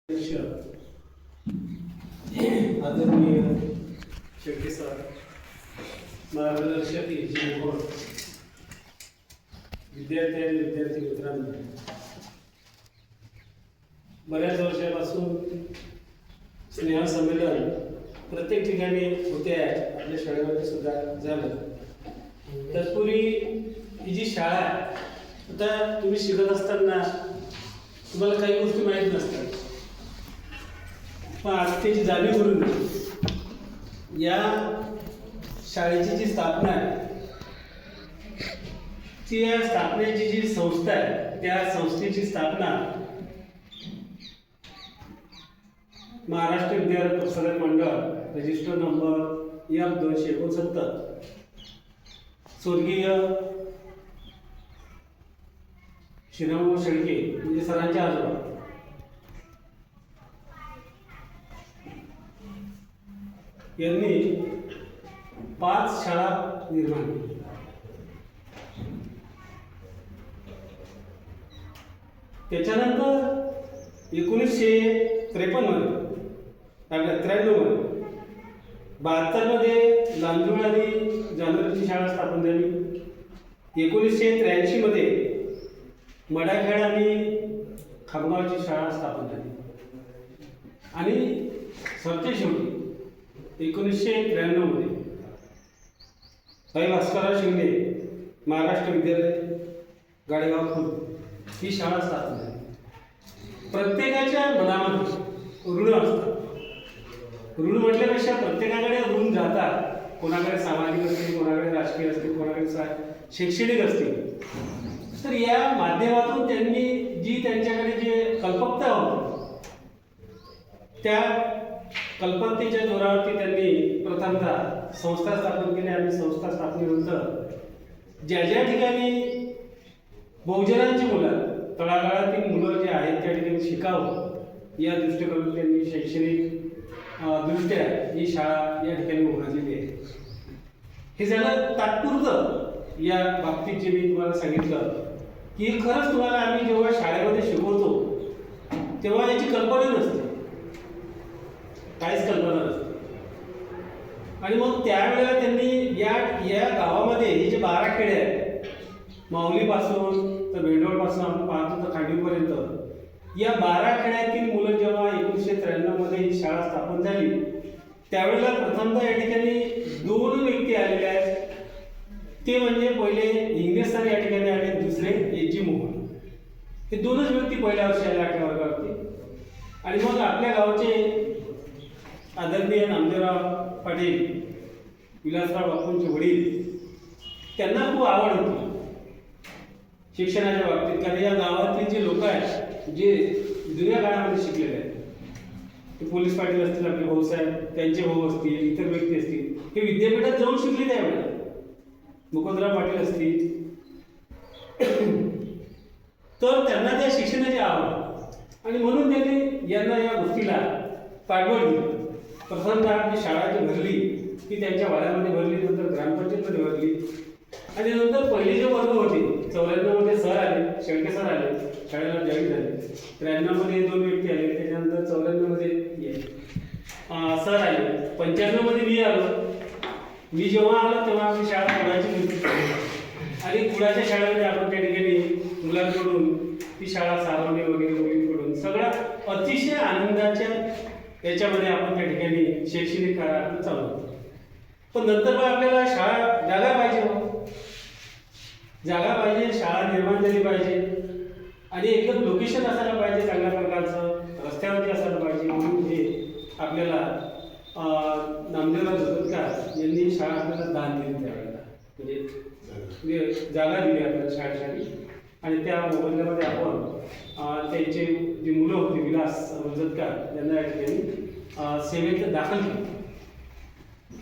आदरणीय शेट्टी सर, मार्गदर्शक विद्यार्थी आणि विद्यार्थी मित्रांनो, बऱ्याच वर्षापासून स्नेह संमेलन प्रत्येक ठिकाणी होते आहे. आपल्या शाळेमध्ये सुद्धा झालं. तत्पूर्वी ही जी शाळा आहे, आता तुम्ही शिकत असताना तुम्हाला काही गोष्टी माहीत नसतात, पण आज त्याची जाणीव करून या शाळेची जी स्थापना आहे, ती या स्थापनेची जी संस्था आहे, त्या संस्थेची स्थापना महाराष्ट्र विद्यार्थी Prasarak Mandal register number F269 स्वर्गीय श्रीराम शेळके म्हणजे सरांचे आजोबा यांनी 5 शाळा निर्माण केल्या. त्याच्यानंतर 1953 मध्ये 72 मध्ये लांजुळ आणि जानोरीची शाळा स्थापन झाली. 1983 मध्ये मडाखेड आणि खामगावची शाळा स्थापन झाली. आणि सरते शेवटी 1993 मध्ये भाई भास्करराव शिंदे महाराष्ट्र विद्यालय गाडेगाव खुर्द ही शाळा स्थापन झाली. प्रत्येकाच्या मनामध्ये ऋण असतात. ऋण म्हटल्यापेक्षा प्रत्येकाकडे ऋण जातात. कोणाकडे सामाजिक असतील, कोणाकडे राजकीय असतील, कोणाकडे शैक्षणिक असतील. तर या माध्यमातून त्यांनी जी त्यांच्याकडे जे कल्पकता होती, त्या कल्पकतेच्या जोरावरती त्यांनी प्रथमतः संस्था स्थापन केली. आणि संस्था स्थापनेनंतर ज्या ज्या ठिकाणी बहुजनांची मुलं, तळागाळातील मुलं जे आहेत त्या ठिकाणी शिकावं या दृष्टीकोनातून त्यांनी शैक्षणिक दृष्ट्या ही शाळा या ठिकाणी उभारलेली आहे. हे झालं तात्पुरतं. या बाबतीत जे मी तुम्हाला सांगितलं की खरंच तुम्हाला आम्ही जेव्हा शाळेमध्ये शिकवतो तेव्हा याची कल्पना नसते, काहीच कल्पना नसते. आणि मग त्यावेळेला त्यांनी या गावामध्ये हे जे 12 खेडे आहेत, माऊलीपासून तर भेंडोळपासून आपण पाहतो तर खांडीपर्यंत, या 12 खेड्यातील मुलं जेव्हा 1993 मध्ये ही शाळा स्थापन झाली, त्यावेळेला प्रथमतः या ठिकाणी 2 व्यक्ती आलेले आहेत. ते म्हणजे पहिले इंग्रज सर या ठिकाणी आले, दुसरे एच.जी. मोहन. हे 2च व्यक्ती पहिल्या वर्षी आले 8व्या वर्गावरती. आणि मग आपल्या गावचे आदरणीय नामदेवराव पाटील, विलासराव बापूंचे वडील, त्यांना खूप आवड होती शिक्षणाच्या बाबतीत. कारण या गावातील जे लोक आहेत, जे जुन्या काळामध्ये शिकलेले आहेत, ते पोलीस पाटील असतील, आपले भाऊसाहेब, त्यांचे भाऊ असतील, इतर व्यक्ती असतील, हे विद्यापीठात जाऊन शिकले त्यावेळेला, मुकुंदराव पाटील असतील. तर त्यांना त्या शिक्षणाची आवड, आणि म्हणून त्यांनी यांना या गोष्टीला पाठबळ दिली. प्रथमतः आपली शाळा जी भरली ती त्यांच्या वाड्यामध्ये भरली, नंतर ग्रामपंचायतमध्ये भरली. आणि नंतर पहिले जे वर्ग होते, 94 मध्ये सर आले, शेळके सर आले, शाळेला जॉईन झाले. 93 मध्ये 2 व्यक्ती आले, त्याच्यानंतर 94 मध्ये सर आले, 95 मध्ये मी आलो. मी जेव्हा आलो तेव्हा आम्ही शाळा कुडाची होती. आणि कुडाच्या शाळेमध्ये आपण त्या ठिकाणी मुलांकडून ती शाळा सारवणे वगैरे, मुलींकडून सगळं अतिशय आनंदाच्या याच्यामध्ये आपण त्या ठिकाणी शैक्षणिक कार्य चालू होतो. पण नंतर मग आपल्याला शाळा जागा पाहिजे, जागा पाहिजे, शाळा निर्माण झाली पाहिजे, आणि एकदम लोकेशन असायला पाहिजे चांगल्या प्रकारचं, रस्त्यावरती असायला पाहिजे. म्हणून हे आपल्याला नामदेवराव जोतकर यांनी शाळा आपल्याला दान दिली त्यावेळेला, म्हणजे जागा दिली आपल्याला शाळेसाठी. आणि त्या मोबदल्यामध्ये आपण त्यांचे जी मुलं होती, विलास जोतकर यांना या ठिकाणी सेवेत दाखल केली.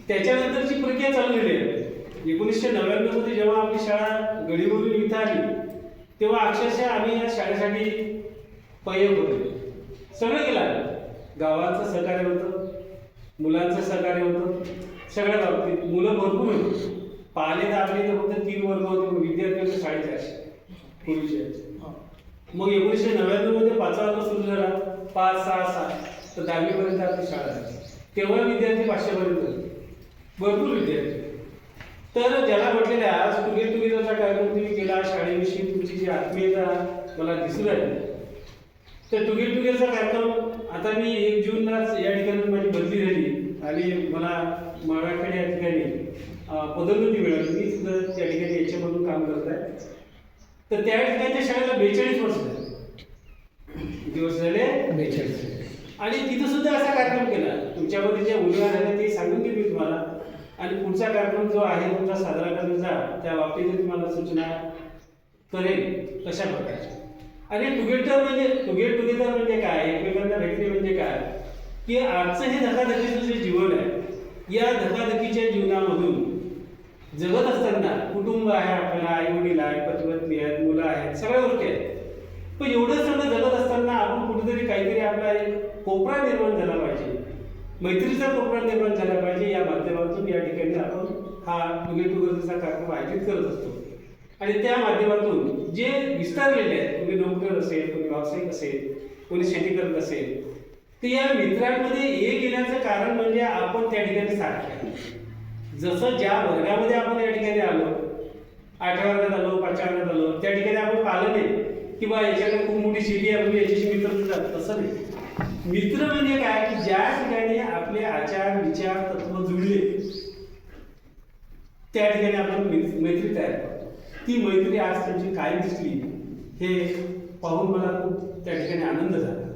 त्याच्यानंतरची प्रक्रिया चालू झाली आहे. 1999 मध्ये जेव्हा आपली शाळा गडीवरून इथं आली, तेव्हा अक्षरशः आम्ही या शाळेसाठी प्रयोग होते, सगळं केलं. गावाचं सहकार्य होतं, मुलांचं सहकार्य होतं, सगळ्या बाबतीत मुलं भरपूर होती. पाहिले तर आपले तर फक्त 3 वर्ग होते, विद्यार्थी होते 450 पूर्वीचे. मग 1999 मध्ये 5वा वर्ग सुरू झाला. 5, 6, 7 तर 10वीपर्यंत आपली शाळा आहे. तेव्हा विद्यार्थी 500पर्यंत होते, भरपूर विद्यार्थी. तर ज्याला म्हटलेलं आहे आज टुगेदरचा कार्यक्रम तुम्ही केला, शाळेविषयी तुमची जी आत्मीयता मला दिसून राहिली. तर टुगेदरचा कार्यक्रम आता मी 1 जूनलाच या ठिकाणी माझी बदली झाली आणि मला माळाखेड या ठिकाणी पदोन्नती मिळाली. मी सुद्धा त्या ठिकाणी याच्यामधून काम करत आहे. तर त्या ठिकाणच्या शाळेला 42 वर्ष झाले. किती वर्ष झाले? 42. आणि तिथं सुद्धा असा कार्यक्रम केला. तुमच्यामध्ये ज्या उल्लेख झाल्या ते सांगून देईल मी तुम्हाला. आणि पुढचा कार्यक्रम जो आहे तुमचा साजरा करण्याचा त्या बाबतीत तुम्हाला सूचना करेल कशा प्रकारच्या. आणि टुगेदर म्हणजे काय, एकमेकांना भेटणे म्हणजे काय, की आजचं हे धकाधकीचं जे जीवन आहे, या धकाधकीच्या जीवनामधून जगत असताना कुटुंब आहे, आपल्याला आई वडील आहे, पती आहेत, मुलं आहेत, सगळ्या गोष्टी आहेत. पण एवढं सगळं जगत असताना आपण कुठेतरी काहीतरी आपला एक कोपरा निर्माण झाला पाहिजे, मैत्रीचा कोपरा निर्माण झाला पाहिजे. या माध्यमातून या ठिकाणी आपण हा टुगेदरचा कार्यक्रम आयोजित करत असतो. आणि त्या माध्यमातून जे विस्तारलेले आहेत, कोणी नोकरीवर असेल, कोणी व्यावसायिक असेल, कोणी शेती करत असेल, तर या मित्रांमध्ये एक येण्याचं कारण म्हणजे आपण त्या ठिकाणी सारखे. जसं ज्या वर्गामध्ये आपण या ठिकाणी आलो, 8व्या वर्गात आलो, 5व्या वर्गात आलो, त्या ठिकाणी आपण पाहिलं नाही की बा याच्याकडे खूप मोठी शेती आहे म्हणजे याच्याशी मित्र जातात, तसं नाही. मित्र म्हणजे काय, की ज्या ठिकाणी आपले आचार विचार तत्व जुळले त्या ठिकाणी आपण मैत्री तयार करतो. ती मैत्री आज त्यांची कायम दिसली हे पाहून मला खूप त्या ठिकाणी आनंद झाला.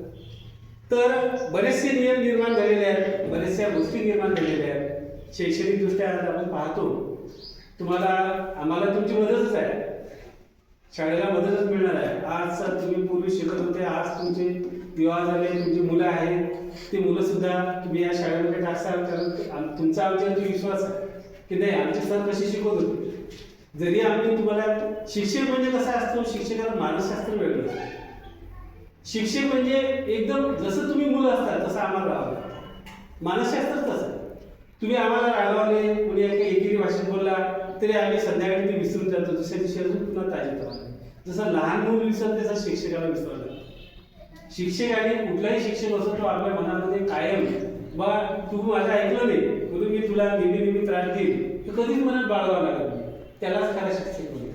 तर बरेचसे नियम निर्माण झालेले आहेत, बऱ्याचशा गोष्टी निर्माण झालेल्या आहेत. शैक्षणिकदृष्ट्या आज आपण पाहतो, तुम्हाला आम्हाला तुमची मदतच आहे, शाळेला मदतच मिळणार आहे. आज तुम्ही पूर्वी शिकत होते, आज तुमचे विवाह झाले, तुमची मुलं आहेत, ती मुलं सुद्धा तुम्ही या शाळेमध्ये टाकसाल, कारण तुमचा आमच्यावरती विश्वास आहे की नाही आमचे सर कसे शिकवत होते. जरी आम्ही तुम्हाला शिक्षक म्हणजे कसा असतो, शिक्षकाला मानसशास्त्र वेगळं असतं. शिक्षक म्हणजे एकदम जसं तुम्ही मुलं असतात तसं आम्हाला राहावं. मानसशास्त्र तसं तुम्ही आम्हाला रागवले, कोणी एकेरी भाषेत बोलला तरी आम्ही संध्याकाळी ते विसरून जातो, दुसऱ्या दिवशी अजून पुन्हा ताजे होतो. जसं लहान मुलं विसरते तसं शिक्षकाला विसरलं. शिक्षकाने कुठलाही शिक्षक असो तो आपल्या मनामध्ये कायम बा तू माझं ऐकलं नाही म्हणून मी तुला नेहमी त्रास देईल तर कधीच मनात बाळगावं लागत नाही. त्यालाच खरा शिक्षक म्हणतो,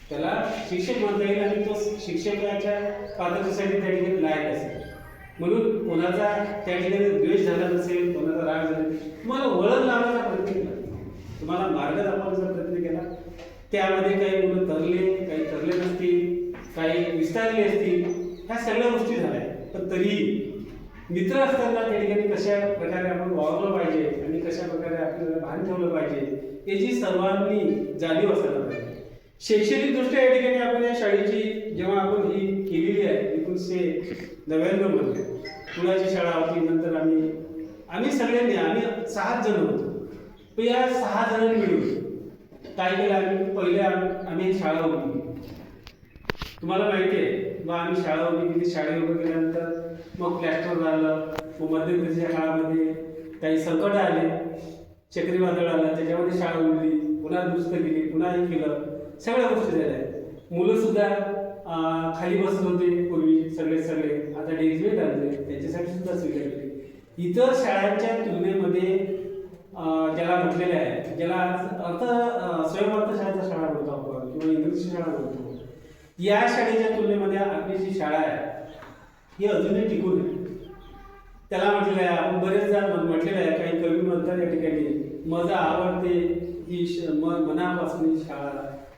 त्याला शिक्षक म्हणता येईल. आणि तो शिक्षकाच्या पात्रतेसाठी त्या ठिकाणी लायक असेल. म्हणून कोणाचा त्या ठिकाणी द्वेष झाला नसेल, कोणाचा राग झाला, तुम्हाला वळण लावण्याचा प्रयत्न केला, तुम्हाला मार्ग दाखवण्याचा प्रयत्न केला. त्यामध्ये काही मुलं तरले, काही तरले नसतील, काही विस्तारले असतील, ह्या सगळ्या गोष्टी झाल्या. पण तरीही मित्र असताना त्या ठिकाणी कशा प्रकारे आपण वावरलं पाहिजे आणि कशा प्रकारे आपल्याला भान ठेवलं पाहिजे याची सर्वांनी जाणीव असायला पाहिजे. शैक्षणिकदृष्ट्या या ठिकाणी आपण या शाळेची जेव्हा आपण ही केलेली आहे 1999 मध्ये पुण्याची शाळा होती. नंतर आम्ही सगळ्यांनी 6 जण होतो. पण या 6 जणांनी मिळून काय केलं, आम्ही शाळा उभी केली. तुम्हाला माहिती आहे मग आम्ही शाळा उभी केली. शाळा उभी केल्यानंतर मग प्लॅस्टर झालं, मग मध्यंतरीच्या काळामध्ये काही संकट आले, चक्रीवादळ आलं, त्याच्यामध्ये शाळा उडली, पुन्हा दुरुस्त केली, पुन्हा हे केलं, सगळ्या गोष्टी झाल्या. मुलं सुद्धा खाली बसत होते पूर्वी सगळे, आता डेक्सबेंच आणले, त्यांच्यासाठी सुद्धा सुविधा केली. इतर शाळांच्या तुलनेमध्ये ज्याला म्हटलेलं आहे, ज्याला अर्थ स्वयंअर्थ शाळेच्या शाळा बोलतो आपण किंवा इंग्लिश शाळा बोलतो, या शाळेच्या तुलनेमध्ये आपली जी शाळा आहे ही अजूनही टिकून आहे. त्याला म्हटलेलं आहे, आपण बरेचदा म्हटलेलं आहे, काही कवी म्हणतात या ठिकाणी, माझा आवडते ही मनापासून शाळा,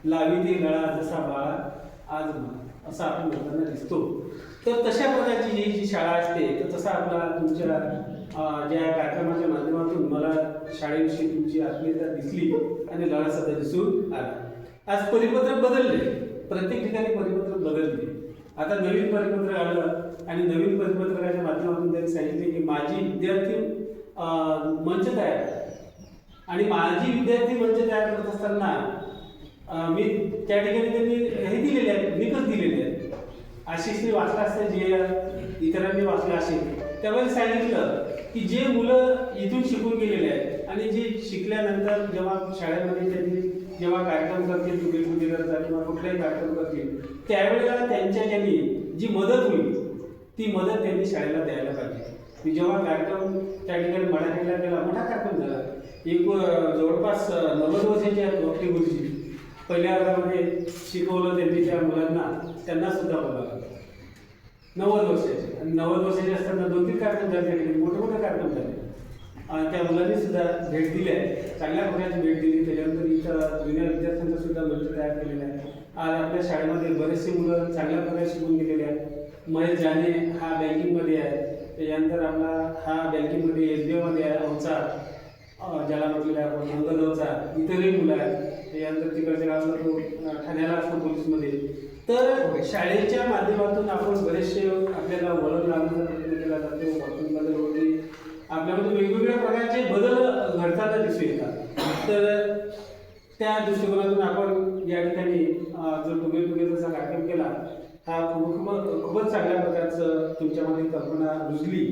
लावी ती गळा जसा बाळा आज मला, असं आपण म्हणताना दिसतो. तर तशा प्रकारची ही जी शाळा असते, तर तसा आपला तुमच्या ज्या कार्यक्रमाच्या माध्यमातून मला शाळेविषयी तुमची आत्मीयता दिसली आणि लढा सध्या दिसून आला. आज परिपत्रक बदलले, प्रत्येक ठिकाणी परिपत्रक बदलले. आता नवीन परिपत्रक आलं आणि नवीन परिपत्रकाच्या माध्यमातून त्यांनी सांगितले की माझी विद्यार्थी मंच तयार, आणि माझी विद्यार्थी मंच तयार करत असताना मी त्या ठिकाणी त्यांनी हे दिलेले आहेत, निकष दिलेले आहेत. आशिषने वाचला असतं, जे इतरांनी वाचलं असेल, त्यामध्ये सांगितलं की जे मुलं इथून शिकून गेलेले आहेत आणि जे शिकल्यानंतर जेव्हा शाळेमध्ये त्यांनी जेव्हा कार्यक्रम करतील, टुगेदरचा किंवा कुठलाही कार्यक्रम करतील, त्यावेळेला त्यांच्या ज्यांनी जी मदत होईल ती मदत त्यांनी शाळेला द्यायला पाहिजे. मी जेव्हा कार्यक्रम त्या ठिकाणी मराठीला केला, मोठा कार्यक्रम झाला. एक जवळपास 90 वर्षाची आहेत वक्ती गुरुजी. पहिल्या वर्गामध्ये शिकवलं त्यांनी त्या मुलांना, त्यांना सुद्धा बोलावलं. 90 वर्षाचे, आणि 90 वर्षाचे असताना 2-3 कार्यक्रम झाले त्या ठिकाणी, मोठे मोठे कार्यक्रम झाले. त्या मुलांनी सुद्धा भेट दिली आहे, चांगल्या प्रकारची भेट दिली. त्याच्यानंतर इथं जुन्या विद्यार्थ्यांचा सुद्धा मंच तयार केलेला आहे. आज आपल्या शाळेमध्ये बरेचसे मुलं चांगल्या प्रकारे शिकून गेलेले आहेत. महेश जाने हा बँकिंगमध्ये आहे. त्याच्यानंतर आपला हा बँकिंगमध्ये SBIमध्ये आहे, अवचार ज्याला म्हटलेलं आहे आपण अंगद अवचार. इतरही मुलं आहेत. त्याच्यानंतर तिकडच्या गावाला तो ठाण्याला असतो पोलीसमध्ये. तर शाळेच्या माध्यमातून आपण बरेचसे आपल्याला वळण लावण्याचा प्रयत्न केला जातो. वर्तन बदल होते, आपल्यामध्ये वेगवेगळ्या प्रकारचे बदल घडताना दिसून येतात. तर त्या दृष्टिकोनातून आपण या ठिकाणी जो टुगेदरचा कार्यक्रम केला, हा खूपच चांगल्या प्रकारचं तुमच्यामध्ये कल्पना रुजली,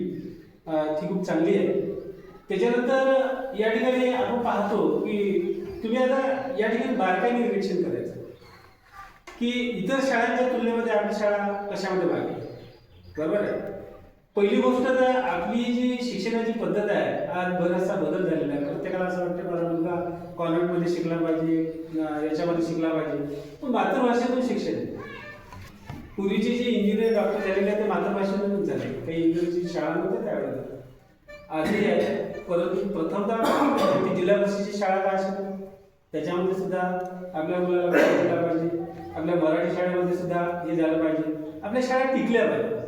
ती खूप चांगली आहे. त्याच्यानंतर या ठिकाणी आपण पाहतो की तुम्ही आता या ठिकाणी बारकाईने निरीक्षण करायचं की इतर शाळांच्या तुलनेमध्ये आपली शाळा कशामध्ये मागे, बरोबर आहे. पहिली गोष्ट तर आपली जी शिक्षणाची पद्धत आहे, आज बराचसा बदल झालेला आहे. प्रत्येकाला असं वाटतं माझा मुलगा कॉन्व्हेंटमध्ये शिकला पाहिजे, याच्यामध्ये शिकला पाहिजे, पण मातृभाषेतून शिक्षण आहे. पूर्वीचे जे इंजिनियर डॉक्टर झालेले आहेत ते मातृभाषेतूनच झाले. काही इंग्रजी शाळा नव्हत्या त्यावेळेला, आजही आहे. परंतु प्रथमतः जिल्हा परिषदेची शाळा काय असेल त्याच्यामध्ये सुद्धा आपल्या मुलाला शिकला पाहिजे. आपल्या मराठी शाळेमध्ये सुद्धा हे झालं पाहिजे. आपल्या शाळा टिकल्या पाहिजे.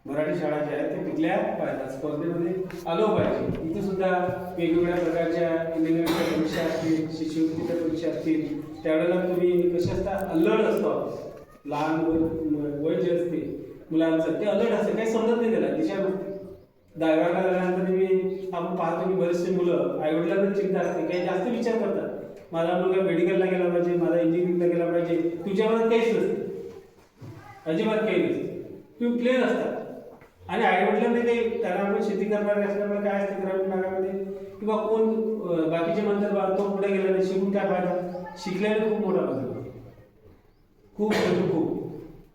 मराठी शाळा ज्या आहेत त्या टिकल्या पाहिजेत, स्पर्धेमध्ये आलो पाहिजे. इथे सुद्धा वेगवेगळ्या प्रकारच्या इंजिनिअरिंगच्या परीक्षा असतील, शिष्यवृत्तीच्या परीक्षा असतील. त्यावेळेला तुम्ही कसे असता, अल्लड असतो. लहान वय जे असते मुलांचं ते अल्लड असते, काही समजत नाही त्याला, दिशा नसते. 10वी झाल्यानंतर आपण पाहतो की बरेचसे मुलं आईवडिलांना चिंता असते, काही जास्त विचार करतात. माझा मुलगा मेडिकलला गेला पाहिजे, माझा इंजिनिअरिंगला गेला पाहिजे. तुझ्यावर काहीच नसते, अजिबात काही नसते. तुम्ही प्लेन असतात. आणि आईवडिलांनी काही त्याला आपण शेती करणारे असल्यामुळे काय असते ग्रामीण भागामध्ये किंवा कोण बाकीचे म्हणतात बा तो पुढे गेला नाही, शिकून काय फायदा. शिकल्याने खूप मोठा बदल, खूप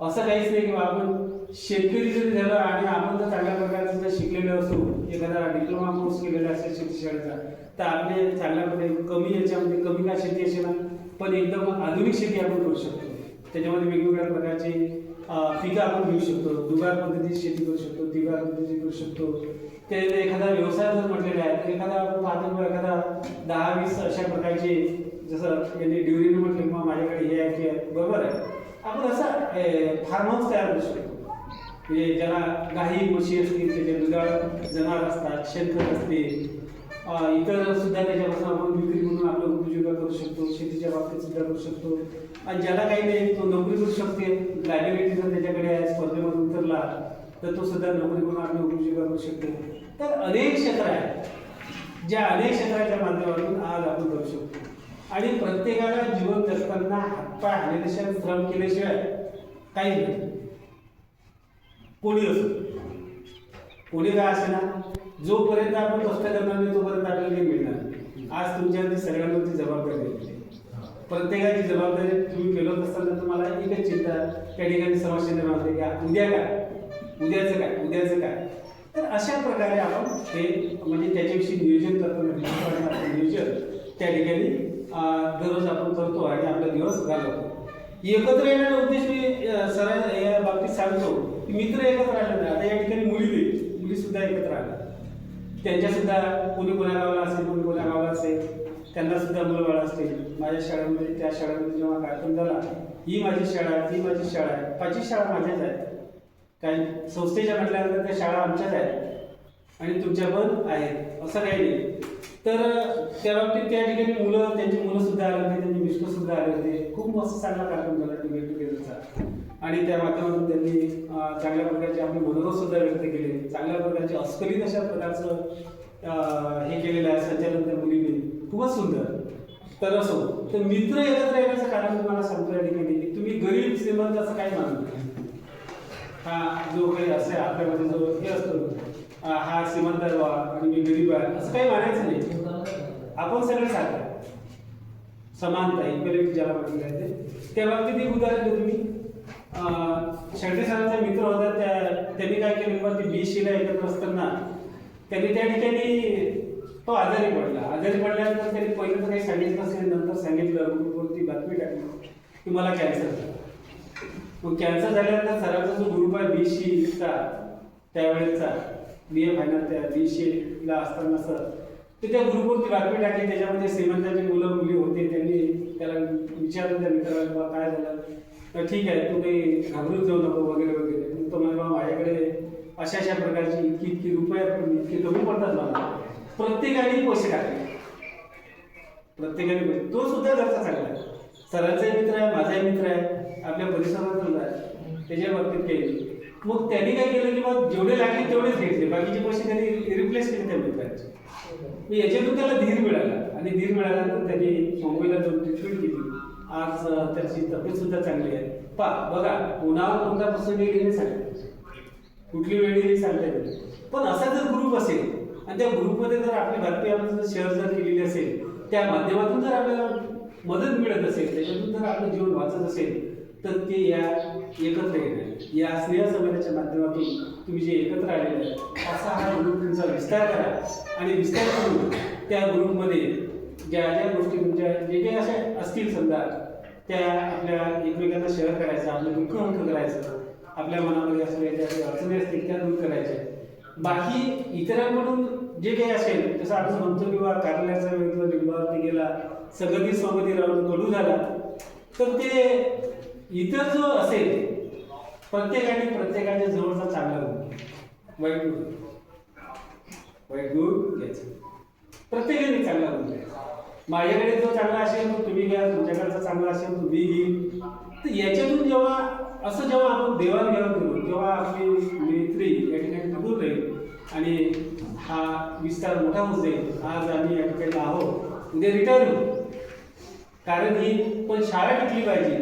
असं काहीच नाही की आपण शेतकरी जरी झालं आणि आपण जर चांगल्या प्रकारचं जर शिकलेलं असू, एखादा डिप्लोमा कोर्स केलेला असेल शेती शाळेचा, तर आपले चांगल्या प्रकारे कमी याच्यामध्ये कमी का शेती असेल ना, पण एकदम आधुनिक शेती आपण करू शकतो. त्याच्यामध्ये वेगवेगळ्या प्रकारचे पिकं आपण घेऊ शकतो. दुबार पद्धतीची शेती करू शकतो, तिबार पद्धतीची करू शकतो. ते एखादा व्यवसाय जर म्हटलेला आहे तर एखादा आपण पाहतो एखादा 10-20 अशा प्रकारचे, जसं त्यांनी ड्युरीने म्हटलं किंवा माझ्याकडे हे आहे की बरोबर आहे, आपण असं फार्म हाऊस तयार करू शकतो. म्हणजे ज्याला गाई म्हशी असतील, त्याचे दुधाळ जनावर असतात, शेणखत असते, इतर सुद्धा त्याच्यापासून आपण विक्री म्हणून आपलं उपजीविका करू शकतो. शेतीच्या बाबतीत सुद्धा करू शकतो. आणि ज्याला काही नाही तो नोकरी करू शकते. लायबिलिटी जर त्याच्याकडे आहे, स्पर्धेमध्ये उतरला तर तो सुद्धा नोकरी करून आपली उपजीविका करू शकतो. तर अनेक क्षेत्र आहेत, ज्या अनेक क्षेत्राच्या माध्यमातून आज आपण करू शकतो. आणि प्रत्येकाला जीवन जगताना हातपाय हालल्याशिवाय, श्रम केल्याशिवाय काहीच नाही. कोणी असो, कोणी काय असे ना, जोपर्यंत आपण कष्ट करणार नाही तोपर्यंत आपल्याला काही मिळणार नाही. आज तुमच्यावरती सगळ्यांवरती जबाबदारी दिली. प्रत्येकाची जबाबदारी तुम्ही पेलवत असताना तुम्हाला एकच चिंता त्या ठिकाणी समस्या निर्माण होते की उद्या काय, उद्याचं काय. तर अशा प्रकारे आपण हे म्हणजे त्याच्याविषयी नियोजन करतो. नियोजन त्या ठिकाणी दररोज आपण करतो आणि आपला दिवस घालवतो. एकत्र येण्याचा उद्देश मी सरळ या बाबतीत सांगतो की मित्र एकत्र आले ना. आता या ठिकाणी मुली सुद्धा एकत्र आल्या. त्यांच्या सुद्धा कोणी कोण्या गावाला असेल, कोणी कोण्या गावाला असेल, त्यांना सुद्धा मुलं बाळ असतील. माझ्या शाळेमध्ये, त्या शाळेमध्ये जेव्हा कार्यक्रम झाला, ही माझी शाळा, ती माझी शाळा आहे, 5 शाळा माझ्याच आहेत. काही संस्थेच्या म्हटल्यानंतर त्या शाळा आमच्याच आहेत आणि तुमच्या पण आहेत, असं काही नाही. तर त्या बाबतीत त्या ठिकाणी त्यांची मुलं सुद्धा आले होते, त्यांचे मिस्टर सुद्धा आले होते. खूप मस्त चांगला कार्यक्रम झाला गेट टुगेदरचा. आणि त्या माध्यमातून त्यांनी चांगल्या प्रकारचे आपले मनोरथ सुद्धा व्यक्त केले. चांगल्या प्रकारचे अस्खलित अशा प्रकारचं हे केलेलं आहे संचालन त्या मुलीने, खूपच सुंदर. तर असो, तर मित्र एकत्र येण्याचं कारण तुम्हाला सांगतो या ठिकाणी की तुम्ही गरीब श्रीमंत असं काही मानू नका. हा जो काही असे आपल्यामध्ये जो हे असतो, हा श्रीमंत आहे आणि मी गरीब आहे, असं काही मानायचं नाही. आपण सगळे सारखे, समानता, इक्वॅलिटी ज्याला म्हटलं जाते. त्या बाबतीत एक उदाहरण देतो मी. शेळके सरांचा मित्र होता, त्यांनी काय केलं मग ती BSc ला एकत्र असताना त्यांनी त्या ठिकाणी तो आजारी पडल्यानंतर त्यांनी पहिलं तर काही सांगितलं नसेल, नंतर सांगितलं, ग्रुपवरती बातमी टाकली की मला कॅन्सर झाला. मग कॅन्सर झाल्यानंतर सरांचा जो ग्रुप आहे BSc चा त्यावेळेसचा BA फायनल त्या BSc ला असताना सर ते त्या ग्रुपवरती बातमी टाकली. त्याच्यामध्ये श्रीमंतांची मुलं मुली होते. त्यांनी त्याला विचारलं त्या मित्राला काय झालं, तर ठीक आहे तू काही घाबरून जाऊ नको वगैरे वगैरे. तो म्हणजे माझ्याकडे अशा अशा प्रकारची इतकी रुपये इतके कमी पडतात मला. प्रत्येकाने पैसे टाकले, प्रत्येकाने. तो सुद्धा घरचा चांगला आहे, सरांचाही मित्र आहे, माझाही मित्र आहे, आपल्या परिसरातला आहे, त्याच्या बाबतीत काही. मग त्यांनी काय केलं की मग जेवढे लागले तेवढेच घेतले, बाकीचे पैसे त्यांनी रिप्लेस केले त्या मित्रांचे. मी याच्यातून त्याला धीर मिळाला आणि धीर मिळाल्यानंतर त्यांनी मुंबईला जाऊन ट्रीटमेंट केली. आज त्याची तब्येत सुद्धा चांगली आहे. बघा कोणावर कोणता प्रसंग येईल सांगते, कुठली वेळ येईल सांगता येईल. पण असा जर ग्रुप असेल आणि त्या ग्रुपमध्ये जर आपली बातमी आपण जर शेअर जर केलेली असेल, त्या माध्यमातून जर आपल्याला मदत मिळत असेल, त्याच्यातून जर आपलं जीवन वाचत असेल, तर ते या एकत्र येणार, या स्नेह संमेलनाच्या माध्यमातून तुम्ही जे एकत्र आलेले आहे असा हा ग्रुप तुमचा विस्तार करा आणि विस्तार करून त्या ग्रुपमध्ये ज्या ज्या गोष्टी तुमच्या जे काही अशा असतील समजा त्या आपल्या एकमेकांना शेअर करायचं, आपलं दुःख अंक करायचं, आपल्या मनामध्ये असलेल्या ज्या अडचणी असतील त्या दूर करायच्या. बाकी इतरांकडून जे काही असेल, जसं आपण म्हणतो किंवा कार्यालयाचा वेगळं लिंबावरती गेला, सगळी सोबती राहून कडू झाला, तर ते इतर जो असेल प्रत्येकाच्या जवळचा चांगला गुण, वाईट गुण घ्यायचा, प्रत्येकाने चांगला गुण घ्यायचा. माझ्याकडे जो चांगला असेल तो तुम्ही घ्या, तुमच्याकडचा चांगला असेल तो मी घेईन. तर याच्यातून जेव्हा आपण देवाणघेवाण करू तेव्हा आपली मैत्री या ठिकाणी टिकून राहील आणि हा विस्तार मोठा होत जाईल. आज आम्ही या ठिकाणी आहोत, उद्या रिटायर होऊ, कारण ही पण शाळा टिकली पाहिजे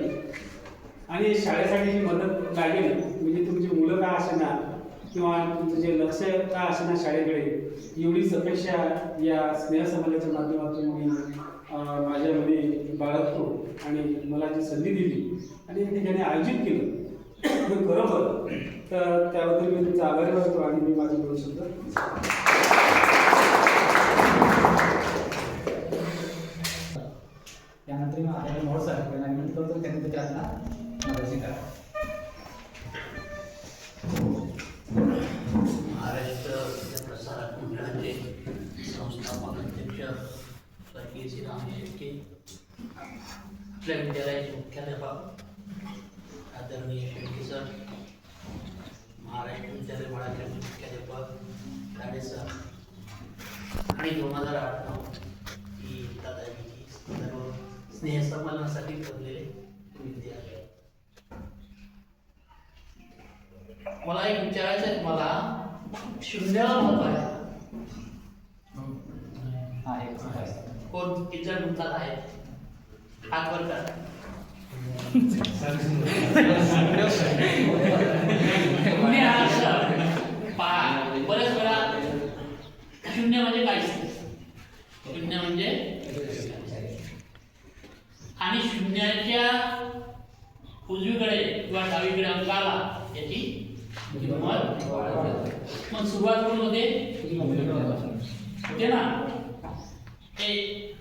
आणि शाळेसाठी जी मदत लागेल म्हणजे तुमची मुलं का असेना किंवा तुमचं जे लक्ष का असेना शाळेकडे, एवढीच अपेक्षा या स्नेहसंमेलनाच्या माध्यमातून मी माझ्यामध्ये बाळगतो आणि मला जी संधी दिली आणि या ठिकाणी आयोजित केलं खरोखर, तर त्याबद्दल मी तुमचा आभारी वाटतो आणि मी माझे बोलू शकतो. त्यानंतर मी आलेले मोड सर त्यांना विनंती करतो त्यांनी ते त्यांना मार्गदर्शन करा. महाराष्ट्र प्रसारक मंडळाचे संस्थापक अध्यक्ष स्वर्गीय श्रीराम शेट्टी, आपल्या विद्यालयाचे मुख्याध्यापक आदरणीय शेट्टी सर, महाराष्ट्र विद्यालय मराठी मुख्याध्यापक गाडे सर आणि 2008 ही दादाजीची सर्व स्नेहसंमेलनासाठी ठरलेले विद्यार्थी. मला एक विचारायचं आहे, तुम्हाला शून्याला महत्व आहे कोण किती जण म्हणतात आहे हात वर करा. बऱ्याच वेळा शून्य म्हणजे काय, शून्य म्हणजे आणि शून्याच्या उजवीकडे किंवा डावीकडे अंक आला याची किंमत. मग सुरुवात कोण होते ना, ते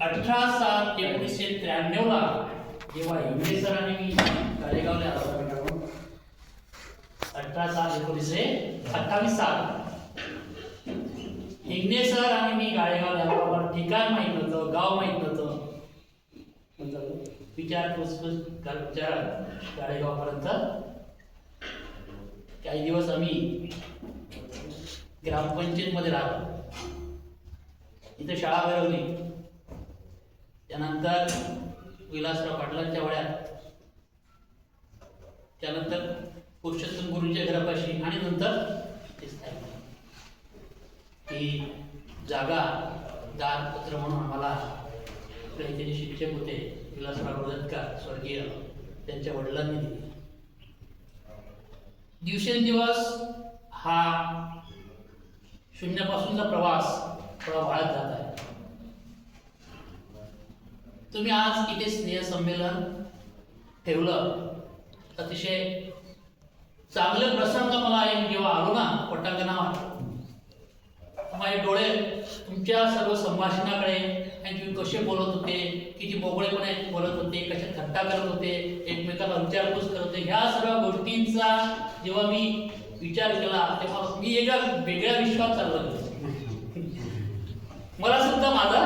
18/7/1993 ला जेव्हा हिंगणे सरांनी मी गाळेगावला आलो, 18/7/1928 हिंगणे सर आणि मी गाळेगावला आलो. ठिकाण माहीत नव्हतं, गाव माहीत नव्हतं, विचारपूस गाळेगावपर्यंत काही दिवस आम्ही ग्रामपंचायतमध्ये राहिलो. इथं शाळा भरवली. त्यानंतर विलासराव पाटलांच्या वड्यात, त्यानंतर पुरुषोत्तम गुरूंच्या घरापाशी आणि नंतर ही जागा दारपत्र म्हणून आम्हाला इथे जे शिक्षक होते विलासराव रोजतकार स्वर्गीय, त्यांच्या वडिलांनी दिली. दिवसेंदिवस हा शून्यापासूनचा प्रवास थोडा वाढत जात आहे. तुम्ही आज इथे स्नेह संमेलन ठेवलं, अतिशय चांगले प्रसंग मला जेव्हा आलो ना पटांगणावर, माझे डोळे तुमच्या सर्व संभाषणाकडे आणि तुम्ही कसे बोलत होते, किती मोकळेपणे बोलत होते, कसे थट्टा करत होते, एकमेकाला विचारपूस करत होते, ह्या सर्व गोष्टींचा जेव्हा मी विचार केला तेव्हा मी एका वेगळ्या विश्वात चाललो गेलो. मला सुद्धा माझा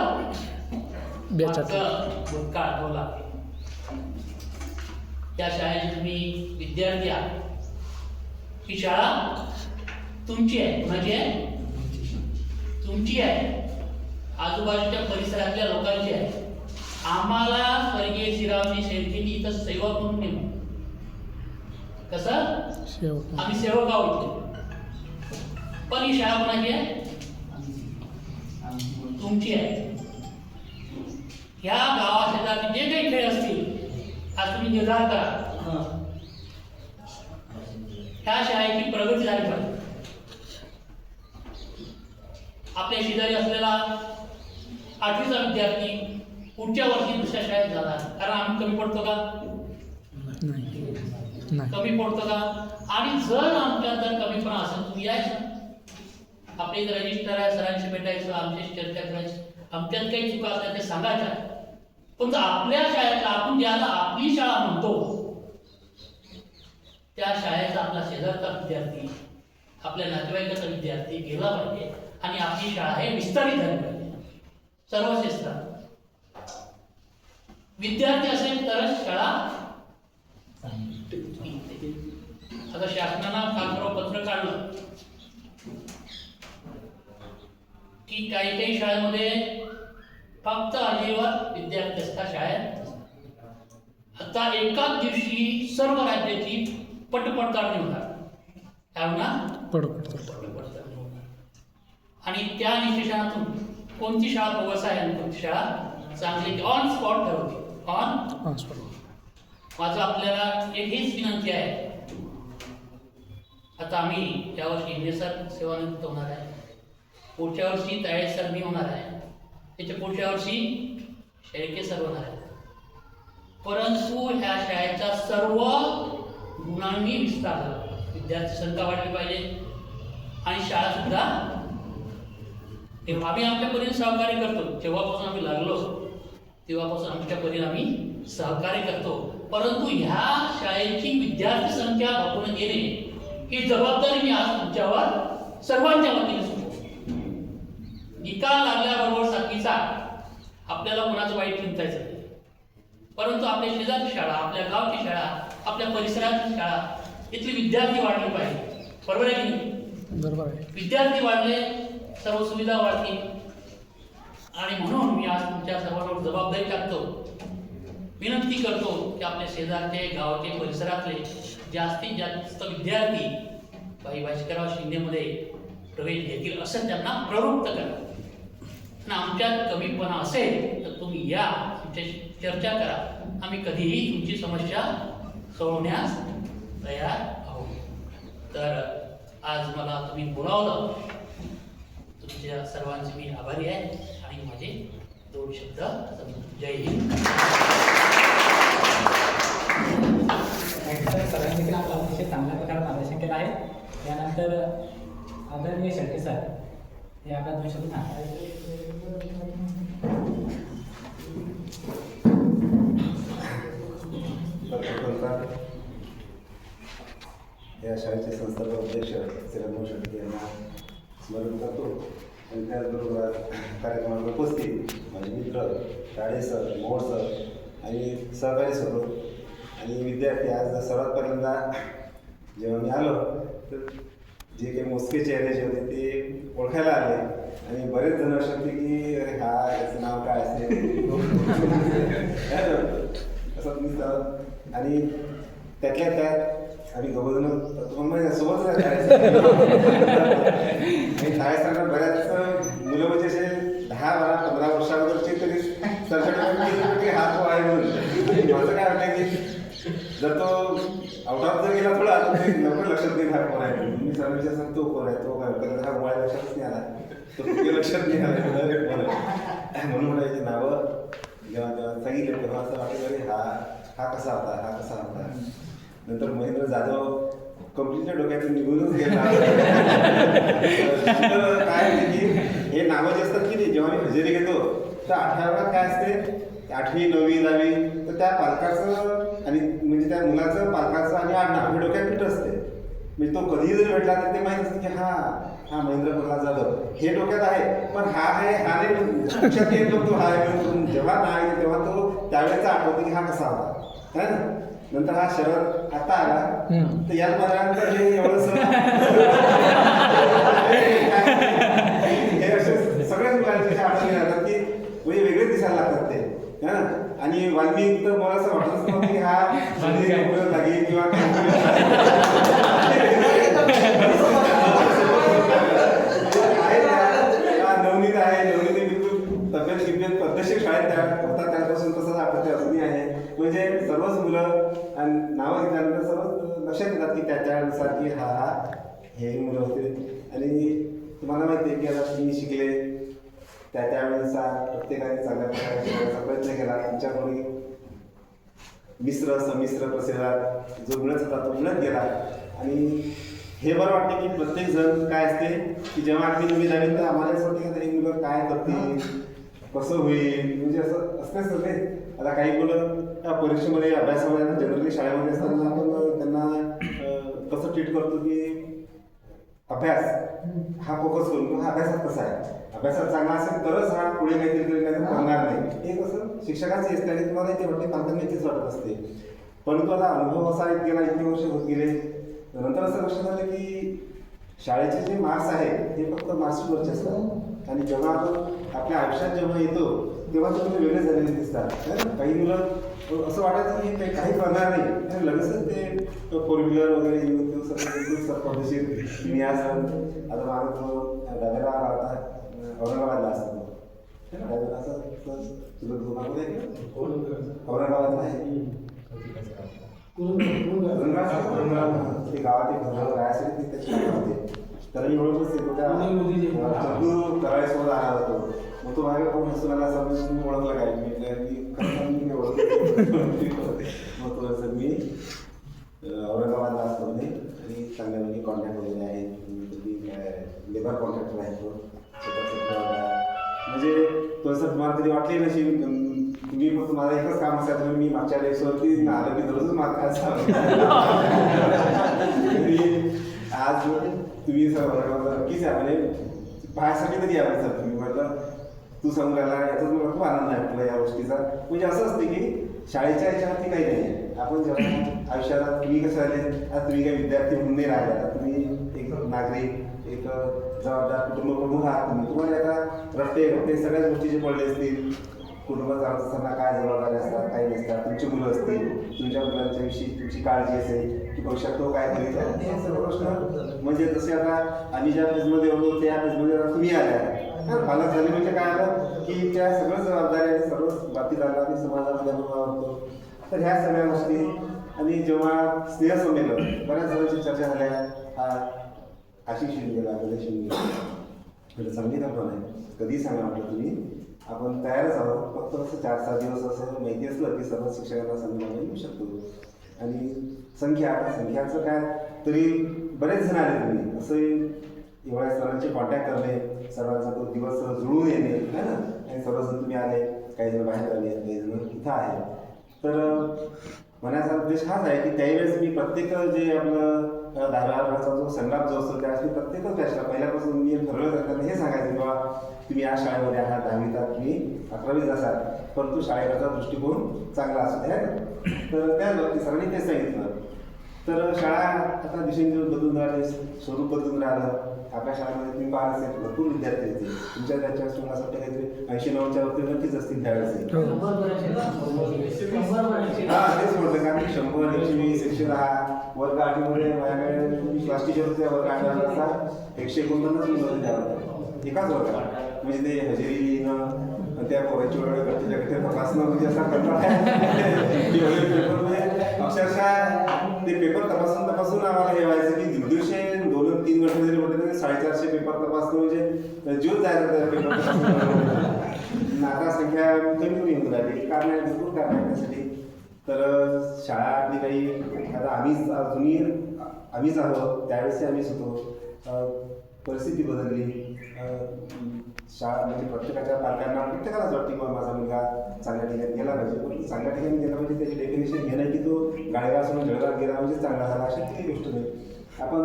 भूतकाळ आठवला. त्या शाळेत तुम्ही विद्यार्थी आहात. ही शाळा तुमची आहे. कुणाची आहे? तुमची आहे. आजूबाजूच्या परिसरातल्या लोकांची आहे. आम्हाला स्वर्गीय श्रीरामजी शेळकेंनी इथं सेवक म्हणून नेमलं. कसं? आम्ही सेवक आहोत. पण ही शाळा कोणाची आहे? तुमची आहे. ह्या गावाशेजारचे जे काही खेळ असतील आज तुम्ही निर्धार करा. ह्या शाळेची प्रगती झाली पाहिजे. आपल्या शेजारी असलेला 8वीचा विद्यार्थी पुढच्या वर्षी दुसऱ्या शाळेत जाणार. कारण आम्ही कमी पडतो का? कमी पडतो का? आणि जर आमच्यात जर कमीपणा असेल तुम्ही यायचं. आपले इथं रजिस्टर आहे, सरांशी भेटायचं, आमच्याशी चर्चा करायची, आमच्यात काही चुका असल्या ते सांगायच्या. पण जर आपल्या शाळेतला आपण ज्याला आपली शाळा म्हणतो त्या शाळेचा आपला शेजारचा विद्यार्थी, आपल्या नातेवाईकाचा विद्यार्थी गेला पाहिजे आणि आपली शाळा हे विस्तारित झाली पाहिजे. सर्व क्षेत्रात विद्यार्थी असेल तरच शाळा. आता शासनानं काल पत्र काढलं की काही शाळेमध्ये फक्त आजीवर विद्यार्थी असतात शाळेत. आता एकाच दिवशी सर्व राज्याची पटपडताळणी होणार. काय होणार? पटपडताळणी होणार. आणि त्या निष्कर्षातून कोणती शाळा बोगस आहे आणि कोणती शाळा चांगली ऑन स्पॉट ठरवते. On spot. माझं आपल्याला एक हीच विनंती आहे. आता आम्ही यावर्षी हिंदे सर सेवानिवृत्त होणार आहे. पुढच्या वर्षी ताळे सर मी होणार आहे. त्याच्या पुढच्या वर्षी शेळके सर होणार आहे. परंतु ह्या शाळेचा सर्व गुणांनी विस्तार झाला. विद्यार्थी संख्या वाढली पाहिजे आणि शाळा सुद्धा. तेव्हा आम्ही आमच्या परीने सहकार्य करतो. जेव्हापासून आम्ही लागलो तेव्हापासून आमच्या परीने आम्ही सहकार्य करतो. परंतु ह्या शाळेची विद्यार्थी संख्या बघून येणे ही जबाबदारी मी आज तुमच्यावर सर्वांच्या वतीने सोडतो. निकाल लागल्याबरोबर 7वीचा आपल्याला कोणाचं वाईट चिंतायचं नाही. परंतु आपल्या शेजारची शाळा, आपल्या गावची शाळा, आपल्या परिसराची शाळा, इथले विद्यार्थी वाढले पाहिजे. बरोबर आहे की नाही? बरोबर आहे. विद्यार्थी वाढले, सर्व सुविधा वाढतील. आणि म्हणून मी आज तुमच्या सर्वांवर जबाबदारी टाकतो. विनंती करतो की आपल्या शेजारचे, गावाचे, परिसरातले जास्तीत जास्त विद्यार्थी भाई भास्करराव शिंदेमध्ये प्रवेश घेतील असं त्यांना प्रवृत्त करा. आणि आमच्यात कमीपणा असेल तर तुम्ही या, तुमच्याशी चर्चा करा. आम्ही कधीही तुमची समस्या सोडवण्यास तयार आहोत. तर आज मला तुम्ही बोलावलं, तुमच्या सर्वांचे मी आभारी आहे आणि माझे 2 शब्द संपवतो. जय हिंद. सरांनी देखील आपला अतिशय चांगल्या प्रकारे मार्गदर्शन केलं आहे. त्यानंतर आदरणीय शेळके सर हे आपल्या 2 शब्द या शाळेचे संस्थापक अध्यक्ष श्रीराम शेळके यांना स्मरण करतो. आणि त्याचबरोबर कार्यक्रमाला उपस्थित माझे मित्र ताळे सर, मोहोळ सर आणि सहकारी सर आणि विद्यार्थी. आज सर्वात पहिल्यांदा जेव्हा मी आलो तर जे काही मोजके चेहरे जे होते ते ओळखायला आले आणि बरेच जण असे होते की अरे हा याचं नाव काय असेल असं दिसतं. आणि त्यातल्या त्यात आम्ही दोघंजण तुम्हाला सोबतच राहायचं. आणि ताळे सरांना बऱ्याच मुलं म्हणजे असे 10-12-15 वर्षावरचे तरी सरसकट हा तो आहे म्हणून. माझं काय वाटतं की जर तो आउट ऑफ जर गेला थोडा तर लवकर लक्षात नाही हा कोण आहे. मी सर्वांच्या असं तो कोण आहे, तो काय कारण हा मोबाईल लक्षातच नाही आला, तो लक्षात नाही आला कोण आहे. म्हणून मला याची नावं जेव्हा सांगितलं तेव्हा असं वाटलं अरे हा कसा होता, हा कसा होता. नंतर महेंद्र जाधव कंप्लीटच्या डोक्यातून निघूनच गेला. तर काय आहे की हे नावं जे असतात की नाही, जेव्हा मी हजेरी घेतो तर 18 काय असते, 8वी 9वी 10वी, तर त्या पालकाचं आणि म्हणजे त्या मुलाचं पालकाचं आणि आडनाव हे डोक्यात फिट असते. म्हणजे तो कधीही जरी भेटला तर ते माहीत असते की हा महेंद्र प्रल्हाद जाधव हे डोक्यात आहे, पण हा नाही लक्षात येत तो हा आहे. म्हणून जेव्हा नाव येते तेव्हा तो त्यावेळेचा आठवतो की हा कसा होता, है ना. नंतर हा शरद आता आला, तर यात माझ्यानंतर हे एवढंच हे असे सगळ्याच मुलांचे आठवणी राहतात की म्हणजे वेगळे दिसायला लागतात ते, है ना. आणि वाल्मिक तर मला असं वाटतच नव्हतं की हा लागेल किंवा नवनीत आहे, नवनीत बिलकुल तब्येत पद्धतशीर शाळेत होता त्यापासून तसंच आठवते अजूनही आहे. म्हणजे सर्वच मुलं आणि नावं घेतल्यानंतर सर्वच लक्षात येतात की त्यानुसार की हा हे मुलं होते. आणि तुम्हाला माहिती आहे की आता तुम्ही शिकले त्यावेळेचा प्रत्येकाने चांगल्या प्रकारे शिकण्याचा प्रयत्न केला. तुमच्याकडे मिश्र समिश्र प्रसिद्धात जो मिळत होता तो मिळत गेला. आणि हे बरं वाटते की प्रत्येक जण काय असते की जेव्हा आम्ही नवीन आले तर आम्हाला असं वाटते की मुलं काय करतील, कसं होईल, म्हणजे असं असतेच ना ते. आता काही मुलं त्या परीक्षेमध्ये अभ्यासामध्ये जनरली शाळेमध्ये असताना आपण त्यांना कसं ट्रीट करतो की अभ्यास हा फोकस करून हा अभ्यासात कसा आहे, अभ्यासात चांगला असेल तरच हा पुढे काहीतरी करणार नाही. हे कसं शिक्षकांचं असते आणि तुम्हाला ते वाटते पालकांना तेच वाटत असते. परंतु आता अनुभव असा येत गेला, इतके वर्ष होत गेले, नंतर असं लक्षात आलं की शाळेचे जे मार्क्स आहेत हे फक्त मार्क्सवरचे असतात. आणि जेव्हा आपण आपल्या आयुष्यात जेव्हा येतो तेव्हा ते तुम्ही वेगळे झालेले दिसतात. काही मुलं असं वाटायचं की ते काही करणार नाही, लगेचच ते 4 व्हीलर वगैरे येऊन सगळं पद्धतशीर. मी आज आता माझा तो दादाला आता औरंगाबादला असतो, असं तुला दुकानामध्ये औरंगाबादला आहे ते गावात राहायसाठी ते त्याची होते. तर मी ओळखच चंदू करायसोबत आला होतो. मग तो माझ्या कोण हसून आला असं मी ओळखला काय मी ओळखतो. मग तो असं मी औरंगाबादला असतो नाही आणि चांगल्यापैकी कॉन्टॅक्ट वगैरे आहे. लेबर कॉन्ट्रॅक्टर आहे तो. म्हणजे तो असं तुम्हाला कधी वाटले नशी तुम्ही फक्त माझं एकच काम असायचं, मी मागच्या डेक्सवरती आलं की दररोजच मागायचं. आज तुम्ही नक्कीच आहे म्हणजे पाहायसाठी तरी यावं सर. तुम्ही म्हटलं तू सांगून राहिला याचा मला खूप आनंद आहे तुला या गोष्टीचा. म्हणजे असं असते की शाळेच्या याच्यावरती काही नाही आहे. आपण जेव्हा आयुष्यात तुम्ही कसं राहिले, आता तुम्ही काही विद्यार्थी म्हणून नाही राहिले, आता तुम्ही एक नागरिक, एक जबाबदार कुटुंब प्रमुख आहात. तुम्हाला आता रस्ते सगळ्याच गोष्टी जे पडले असतील, कुटुंबात चालत असताना काय जबाबदारी असतात, काही नसतात, तुमची मुलं असतील, तुमच्या मुलांच्या विषयी तुमची काळजी असेल की भविष्यात तो काय करीत आहे, हे सर्व प्रश्न. म्हणजे जसे आता आम्ही ज्या फेजमध्ये होतो त्या फेजमध्ये आता तुम्ही आल्या, पालक झाले म्हणजे काय आलं की त्या सगळं जबाबदारी आणि सर्व बाबतीत आला आणि समाजामध्ये आपण वावरतो. तर ह्या सगळ्या गोष्टी. आणि जेव्हा स्नेहसंमेलन बऱ्याच जणांची चर्चा झाल्या, आशिष शिंदेला कधी शिंदे म्हणजे चांगली कल्पना आहे. कधी सांगा म्हटलं तुम्ही आपण तयारच आहोत. फक्त असं 4-6 दिवस असं माहिती असलं की सर्व शिक्षकांना संमेलन येऊ शकतो. आणि संख्याचं काय तरी बरेच जण आले तुम्ही असं एवढ्या सर्वांचे कॉन्टॅक्ट करणे, सर्वांचा तो दिवस जुळून येणे है ना. आणि सर्वजण तुम्ही आले, काही जण बाहेर आले, काही जण इथं आहे. तर म्हणायचा उद्देश हाच आहे की त्यावेळेस मी प्रत्येक जे आपलं 10व्या वर्षाचा जो संग्राम जो असतो त्यावेळेस मी प्रत्येकच बॅचला पहिल्यापासून मी ठरवलं करताना हे सांगायचं की बाबा तुम्ही या शाळेमध्ये आहात, 10वीत तुम्ही 11वीत असाल, परंतु शाळेकडचा दृष्टिकोन चांगला असू द्या. तर त्याच बाबतीत सरांनी तेच सांगितलं. तर शाळा आता दिवसेंदिवस बदलून राहिले, स्वरूप बदलून राहिलं. आपल्या शाळेमध्ये तुम्ही पाहत असेल भरपूर विद्यार्थी होते तुमच्या त्याच्या असं वाटतं काहीतरी 80-90च्या वरती नक्कीच असतील त्यावेळेस. हा तेच म्हटलं कारण की 100, 120, 110 वर्ग 8मध्ये माझ्याकडे मी क्लास टीचर होते. वर्ग 8 149 मुलं होते त्यावर एकाच वर्गात. म्हणजे ते हजेरी लिहिणं, त्या पोराची वेळ घरच्या घरच्या तपासणं म्हणजे असा कंटाळा आहे. पेपरमध्ये अक्षरशः ते पेपर तपासून आम्हाला हे व्हायचं की दिवशी 2-3 घंटे जरी म्हटलं तरी 450 पेपर तपासणं म्हणजे जीव जायचं त्या पेपर. आता संख्या कमी होऊन राहिली, कारण आहे भरपूर कारण आहे त्यासाठी. तर शाळा आपली काही आता आम्ही जुनी आम्हीच आहोत, त्यावेळेस आम्हीच होतो. परिस्थिती बदलली. शाळा म्हणजे प्रत्येकाच्या पालकांना प्रत्येकालाच वाटते की माझा मुलगा चांगल्या ठिकाणी गेला पाहिजे, पण चांगल्या ठिकाणी गेला म्हणजे त्याची डेफिनेशन हे नाही की तो गाडगाव सोडून जळगाव गेला म्हणजे चांगला झाला, अशी काही गोष्ट नाही. आपण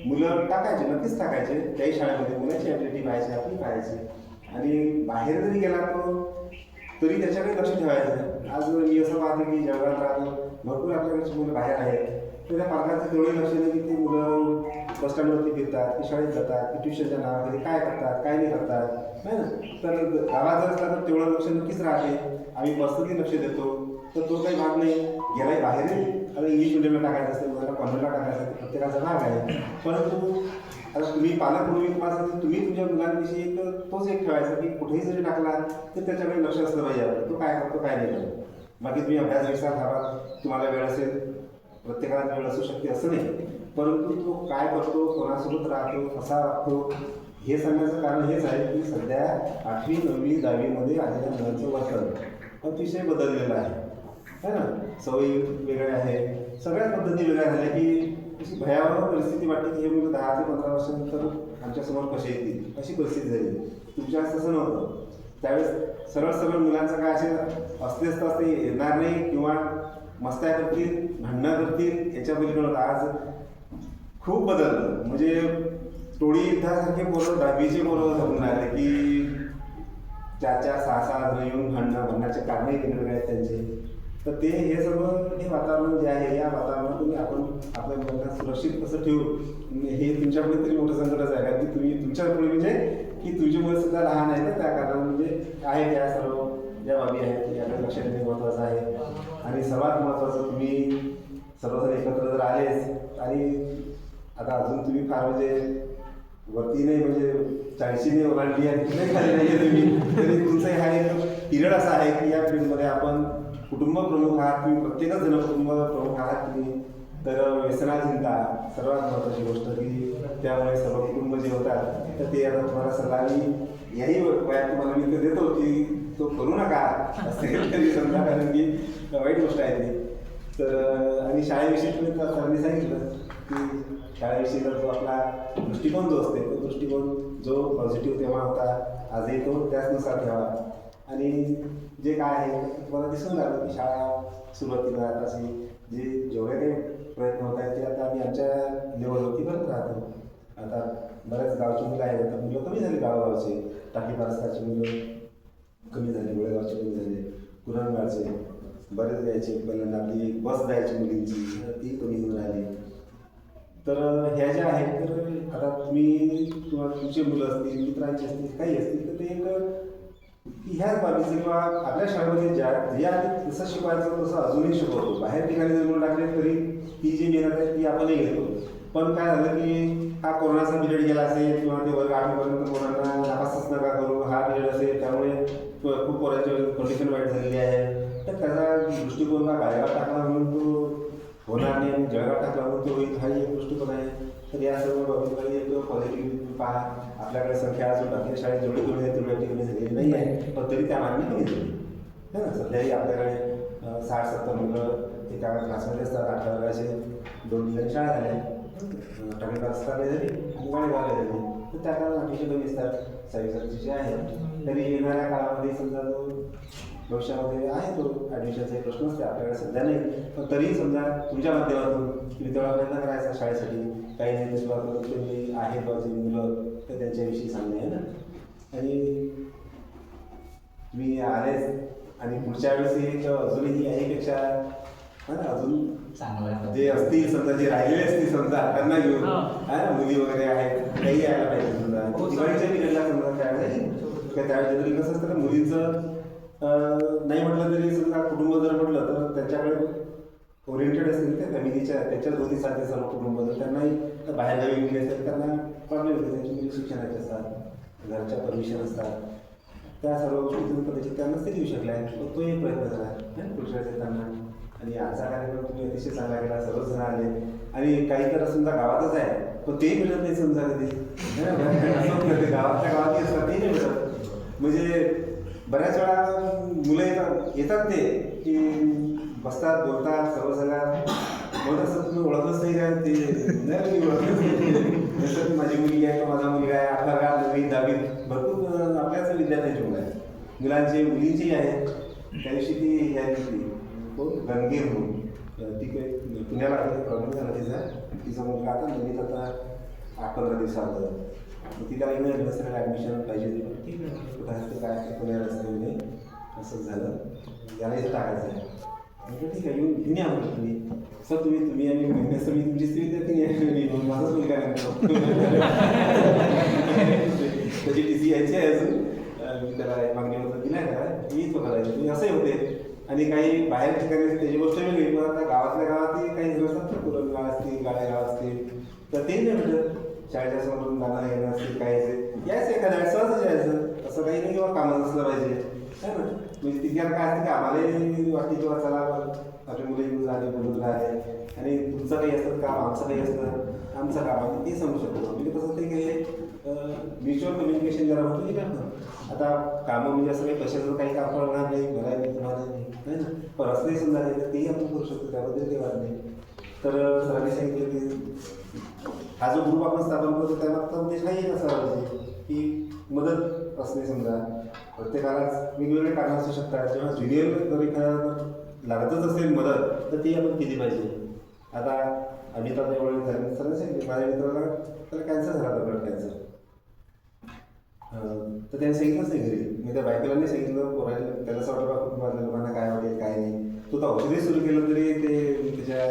मुलं टाकायचे, नक्कीच टाकायचे त्याही शाळेमध्ये. मुलाची ॲबिलिटी पाहायची, आपली पाहायची. आणि बाहेर जरी गेला तो तरी त्याच्याकडे लक्ष ठेवायचं. आज मी असं पाहतो की जळगावात राहतो, भरपूर आपल्याकडची मुलं बाहेर आहेत, तर त्या पालकांचं तेवढे लक्ष नाही की ते मुलं बस स्टँडवरती फिरतात, की शाळेत जातात, की ट्युशनच्या नावाखाली काय करतात, काय नाही करतात, नाही ना. तर गावात जर असला तर तेवढं लक्ष नक्कीच राहते. आम्ही पर्सनली लक्ष देतो, तर तो काही भाग नाही. गेलाही बाहेरही आता इंग्लिश मिडियमला टाकायचं असते, मुलांना कॉन्व्हेंटला टाकायचं असते, प्रत्येकाचा भाग आहे. परंतु आता तुम्ही पालक म्हणून तुम्हाला सांगतो, तुम्ही तुमच्या मुलांविषयी एक तोच एक ठेवायचा की कुठेही जरी टाकला तर त्याच्याकडे लक्ष असलं पाहिजे, तो काय करतो काय नाही करतो. बाकी तुम्ही अभ्यास विचार हवा, तुम्हाला वेळ असेल, प्रत्येकाला वेळ असू शकते असं नाही, परंतु तो काय करतो, कोणासोबत राहतो, कसा वागतो, हे सांगण्याचं कारण हेच आहे की सध्या 8वी 9वी 10वीमध्ये आलेल्या मुलांचं वर्तन अतिशय बदललेलं आहे ना. सवयी वेगळ्या आहे, सगळ्याच पद्धती वेगळ्या झाल्या की अशी भयावह परिस्थिती वाटते की हे मुलं 10 ते 15 वर्षानंतर आमच्यासमोर कसे येतील, अशी परिस्थिती झाली. तुमच्या वेळेस तसं नव्हतं. त्यावेळेस सरळ मुलांचं काय असे असतेच तर ते येणार नाही किंवा मस्त्या करतील, भांडणं करतील, याच्या पलीकडं आज खूप बदललं. म्हणजे टोळी युद्धासारखे पोरं 10वीचे पोरं धरून राहिले की 4-4, 6-6 जण येऊन भांडण्याचे कारणही वेगवेगळे आहेत त्यांचे. तर ते हे सगळं हे वातावरण जे आहे, या वातावरणातून आपण आपल्या मुलांना सुरक्षित कसं ठेवू, हे तुमच्यापुढे तरी मोठं संकटच आहे. कारण की तुम्ही तुमच्यापुढे म्हणजे की तुमची मुलं सुद्धा लहान आहेत ना, त्या कारणाने म्हणजे आहे त्या सर्व ज्या बाबी आहेत याकडे लक्ष देणे महत्त्वाचं आहे. आणि सर्वात महत्त्वाचं, तुम्ही सर्वजण एकत्र जर आलेच आणि आता अजून तुम्ही फार म्हणजे वरती नाही म्हणजे 40ने ओलांडली आणि नाही खाली नाही आहे तुम्ही, तरी तुमचा हा एक पिरियड असा आहे की या पिरियडमध्ये आपण कुटुंब प्रमुख आहात, तुम्ही प्रत्येकच जण कुटुंब प्रमुख आहात तुम्ही. तर व्यसनाधीनता सर्वात महत्त्वाची गोष्ट की त्यामुळे सर्व कुटुंब जे होतात तर ते आता तुम्हाला सल्ला मी याही वयात तुम्हाला मी तर देतो की तो करू नका असेल तरी समजा, कारण की वाईट गोष्ट आहे ती. तर आणि शाळेविषयी तुम्ही तर सरांनी सांगितलं की शाळेविषयी जर तो आपला दृष्टिकोन जो असते, तो दृष्टिकोन जो पॉझिटिव्ह तेव्हा होता आजही तो त्याचनुसार ठेवा. आणि जे काय आहे तुम्हाला दिसून आलं की शाळा सुरुवातीला अशी जेवढे काही प्रयत्न होत आहेत ते आता आम्ही आमच्या लेवलवरती करत राहतो. आता बऱ्याच गावची मुलं आहेत, आता मुलं कमी झाली गावागावचे, टाकी पारसकाची मुलं कमी झाली, गोळेगावचे कमी झाले, कुरणगावचे बरेच द्यायचे. पहिल्यांदा आपली बस द्यायची मुलींची, ती कमी होऊन राहिली. तर ह्या ज्या आहेत, तर आता तुम्ही किंवा तुमचे मुलं असतील, मित्रांचे असतील, काही असतील, तर ते एक ह्याच बाबीचं किंवा आपल्या शाळेमध्ये ज्या जसं शिकवायचं तसं अजूनही शिकवतो. बाहेर ठिकाणी जर मुलं टाकले तरी ती जी मेहनत आहे ती आपणही घेतो. पण काय झालं की हा कोरोनाचा पिरियड गेला असेल किंवा ते वर्ग 8वीपर्यंत मुलांना नापासच नका करू हा पिरियड असेल, त्यामुळे खूप पोरांची कंडिशन वाईट झालेली आहे. तर त्याचा दृष्टिकोन हा गायगाव टाकला म्हणून तो होणार नाही आणि जळगाव टाकला म्हणून तो होईल, हा एक दृष्टिकोन आहे. तर या सर्व बाबतीमध्ये एक पॉझिटिव्ह पहा. आपल्याकडे संख्या अजून आपल्या शाळेत जेवढी कमी आहे तेवढी कमी झालेली नाही आहे, पण तरी त्या मागणी कमी झाली है ना. सध्याही आपल्याकडे 60-70 मुलं एका क्लासमध्ये असतात. 8व्या वर्गाचे 2 ठिकाणी शाळा झाल्या, टाकळी पारसला झाली आणि गाडेगावला झाली. तर त्या काळात अतिशय कमी असतात 27 जे आहेत. तरी येणाऱ्या काळामध्ये समजा तो भविष्यामध्ये आहे तो ॲडमिशनचा प्रश्न असते, आपल्याकडे सध्या नाही, पण तरीही समजा तुमच्या माध्यमातून तुम्ही तेवढा प्रयत्न करायचा शाळेसाठी. काही नाही तर तुम्ही आहे बाजू मुलं तर त्यांच्याविषयी सांगणे आहे ना. आणि तुम्ही आलेच आणि पुढच्या वेळेस एक अजूनही याहीपेक्षा अजून चांगलं जे असतील समजा, जे राहिलेले असतील समजा त्यांना घेऊन आहे ना, मुली वगैरे आहेत काही यायला पाहिजे. समजा दिवाळीच्या पिरियडला समजा त्यावेळेस तरी कसं असतं ना, मुलींचं नाही म्हटलं तरी समजा कुटुंब जर म्हटलं तर त्यांच्याकडे ओरिएंटेड असतील त्या फॅमिलीच्या त्याच्या दोन्ही सारखे सर्व कुटुंब जर त्यांनाही बाहेरगावी मुली असतात त्यांना प्रॉब्लेम होते. त्यांची मुली शिक्षणाचे असतात, घरच्या परमिशन असतात, त्या सर्व गोष्टी तुम्ही कदाचित त्यांनाच ते देऊ शकल्या. तो एक प्रयत्न झाला पुढच्या त्यांना. आणि आजचा कार्यक्रम तुम्ही अतिशय चांगला केला, सर्वच जण आले. आणि काही तर समजा गावातच आहे पण तेही मिळत नाही समजा कधी गावातल्या गावातही असतात तेही नाही मिळत. म्हणजे बऱ्याच वेळा मुलं येतात ते की बसतात, बोलतात, सर्व सगळ्या मग असं तुम्ही ओळखलंच नाही काय ते नाही मी ओळखलंच नाही. जसं माझी मुलगी आहे किंवा माझा मुलगा आहे, आपला गाव नवीन दहावीत भरपूर आपल्याच विद्यार्थ्यांची मुलं आहेत, मुलांची मुलींची आहेत. त्या दिवशी ती आहे ती गणगीर म्हणून ती काही पुण्याला प्रॉब्लेम झाला तिचा मुलगा आता नवीन आता 8-15 दिवसात तिला युनिव्हर्सिटीला ॲडमिशन पाहिजे होती. ठीक आहे कुठं असते काय असते पुण्याला असते म्हणे असंच झालं याला इथं टाकायचं आहे. म्हटलं ठीक आहे घेऊन या म्हटलं तुम्ही सर तुम्ही आणि महिन्याचं मी तुमची स्त्री विद्यार्थी आहे माझाच मुलगा त्याची टी सी यायची आहे अजून मी त्याला मागणी होतं दिला आहे का मी तो करायचं तुम्ही असे होते. आणि काही बाहेर ठिकाणी त्याची गोष्ट वेगळी पण आता गावातल्या गावातही काही जण असतात ना कुरण गाव असतील गाळे गाव असतील तर तेही नाही म्हटलं शाळेच्या समोरून जाणं येणं असतील काय यायचं एखाद्या वेळेस सहजच यायचं असं काही नाही किंवा कामं नसलं पाहिजे है ना. म्हणजे तिथे काय असते की आम्हालाही वाटते किंवा चला आपली मुलं येऊन राहिले बोलून राहिले आणि तुमचं काही असतं काम आमचं काही असतं आमचं काम आम्ही ते समजू शकतो. म्हणजे कसं ते काही म्युच्युअल कम्युनिकेशन जरा होतं की करतं. आता कामं म्हणजे असं काही कशाचं काही काम करणार नाही मला नाही तुम्हाला नाही ना पण असंही समजा नाही तेही आपण करू शकतो त्याबद्दल काही वाद नाही. तर सरांनी सांगितलं की हा जो ग्रुप आपण स्थापन करतो त्यामागचा उद्देश नाही असा पाहिजे की मदत असणे समजा प्रत्येकालाच वेगवेगळे कारणं असू शकतात. जेव्हा ज्युनियर जर एखादा लागतच असेल मदत तर ती आपण केली पाहिजे. आता आम्ही तर एवढं झालं सरांनी सांगितलं माझ्या मित्राला त्याला कॅन्सर झाला होता ब्लड कॅन्सर तर त्याने सांगितलंच नाही घरी. मी त्या बायकोला नाही सांगितलं पोरायला त्याला असं वाटलं कुटुंबातल्या लोकांना काय वाटेल काय नाही. तो तर औषधही सुरू केलं तरी ते त्याच्या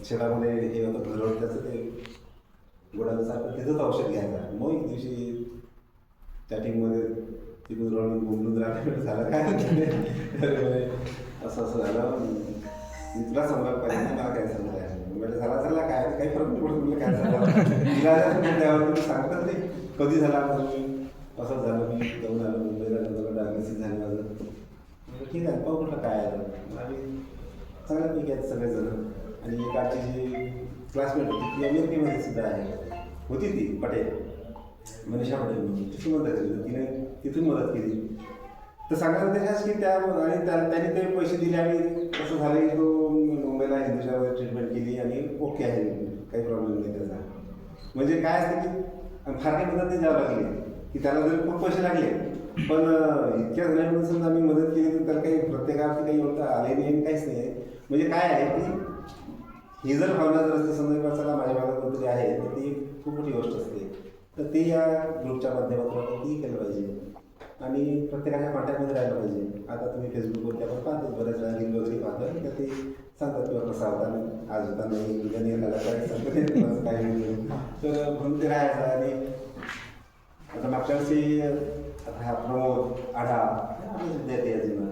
शेतामध्ये हे होतं घरवर त्याचं ते गोडासारखं तिथंच औषध घ्यायचा. मग एक दिवशी चॅटिंगमध्ये तिथून रडून बोलून राहिलं झालं काय असं असं झालं मी तुला समजायला पाहिजे नाही मला कॅन्सर झाला म्हणजे झाला काय काही फरक नाही पडत म्हटलं कॅन्सर झाला त्यावर तुम्ही सांगतात नाही कधी झाला म्हणून असं झालं मी जाऊन आलो मुंबईला नंतर डायग्नोसिस झालं माझं म्हटलं ठीक आहे पाहू म्हटलं काय आलं आम्ही चांगल्यापैकी आहेत सगळेजण. आणि एक आमची जी क्लासमेट होती ती अमेरिकेमध्ये सुद्धा आहे होती ती पटेल मनीषा पटेल म्हणून तिथून मदत केली तिने तिथून मदत केली. तर सांगायला त्याच्याच की त्या आणि त्यांनी ते पैसे दिले आणि कसं झालं की तो मुंबईला हिंदुशामध्ये ट्रीटमेंट केली आणि ओके आहे काही प्रॉब्लेम नाही त्याचा. म्हणजे काय असतं की फार काही मदत नाही द्यावं लागली की त्याला जरी खूप पैसे लागले पण इतक्या झाल्या म्हणून समजा आम्ही मदत केली तर त्याला काही प्रत्येकावरती काही होतं आले नाही काहीच नाही आहे. म्हणजे काय आहे की ही जर भावना जर असते समजा चला माझ्या भागात कोणतरी आहे तर ती खूप मोठी गोष्ट असते. तर ते या ग्रुपच्या माध्यमातून आपण तीही केलं पाहिजे आणि प्रत्येकाच्या कॉन्टॅक्टमध्ये राहिलं पाहिजे. आता तुम्ही फेसबुकवरती आपण पाहतो बऱ्याच वेळा रील वगैरे पाहतो तर ते सांगतात किंवा कसा होता आज होता नाही उद्या नाही आला काय सांगतं काय नाही तर म्हणून ते राहायचं. आणि आता मागच्या वर्षी आता हा प्रमोद आढा विद्यार्थी अजून